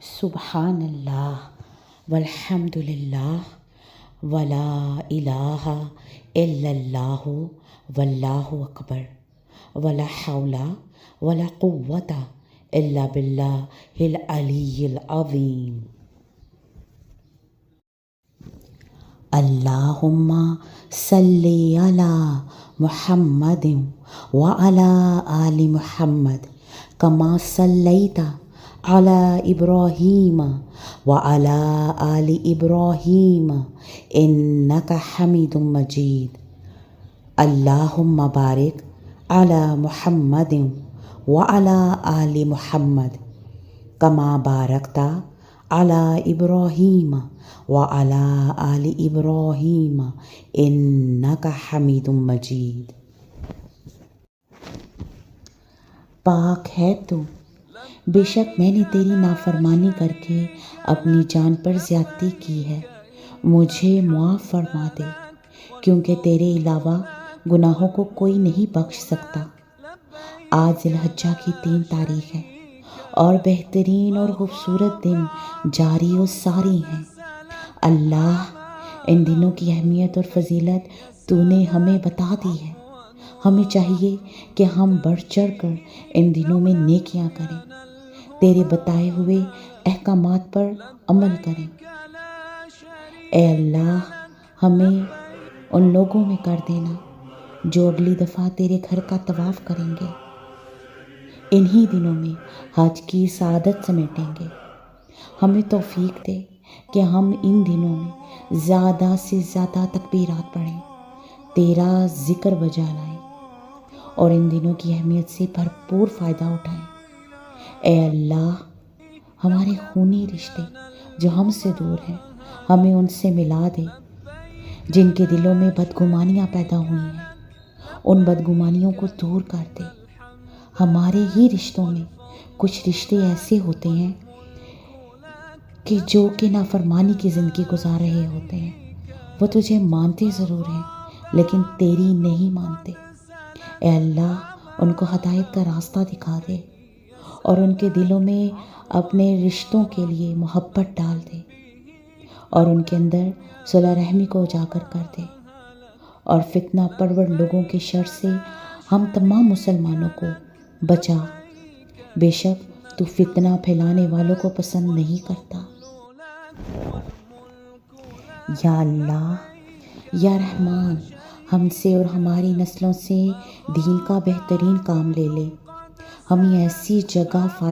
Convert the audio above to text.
سبحان اللہ والحمد للہ ولا الہ الا اللہ واللہ اکبر ولا حول ولا قوة الا باللہ العلی العظیم۔ اللہم صلی علی محمد وعلی آل محمد کما صلیت علی ابراہیم وعلی آل ابراہیم انک حمید مجید۔ اللہم بارک علی محمد وعلی آل محمد کما بارکت علی ابراہیم وعلی آل ابراہیم انک حمید مجید۔ پاک ہے تو، بے شک میں نے تیری نافرمانی کر کے اپنی جان پر زیادتی کی ہے، مجھے معاف فرما دے، کیونکہ تیرے علاوہ گناہوں کو کوئی نہیں بخش سکتا۔ آج ذی الحجہ کی 3 تاریخ ہے اور بہترین اور خوبصورت دن جاری و ساری ہیں۔ اللہ، ان دنوں کی اہمیت اور فضیلت تو نے ہمیں بتا دی ہے۔ ہمیں چاہیے کہ ہم بڑھ چڑھ کر ان دنوں میں نیکیاں کریں، تیرے بتائے ہوئے احکامات پر عمل کریں۔ اے اللہ، ہمیں ان لوگوں میں کر دینا جو اگلی دفعہ تیرے گھر کا طواف کریں گے، انہی دنوں میں حج کی سعادت سمیٹیں گے۔ ہمیں توفیق دے کہ ہم ان دنوں میں زیادہ سے زیادہ تکبیرات پڑھیں، تیرا ذکر بجا لائیں اور ان دنوں کی اہمیت سے بھرپور فائدہ اٹھائیں۔ اے اللہ، ہمارے خونی رشتے جو ہم سے دور ہیں، ہمیں ان سے ملا دے۔ جن کے دلوں میں بدگمانیاں پیدا ہوئی ہیں، ان بدگمانیوں کو دور کر دے۔ ہمارے ہی رشتوں میں کچھ رشتے ایسے ہوتے ہیں کہ جو کہ نافرمانی کی زندگی گزار رہے ہوتے ہیں، وہ تجھے مانتے ضرور ہیں لیکن تیری نہیں مانتے۔ اے اللہ، ان کو ہدایت کا راستہ دکھا دے اور ان کے دلوں میں اپنے رشتوں کے لیے محبت ڈال دے اور ان کے اندر صلح رحمی کو اجاگر کر دے، اور فتنہ پرور لوگوں کے شر سے ہم تمام مسلمانوں کو بچا۔ بے شک تو فتنہ پھیلانے والوں کو پسند نہیں کرتا۔ یا اللہ، یا رحمان، ہم سے اور ہماری نسلوں سے دین کا بہترین کام لے لے، ہمیں ایسی جگہ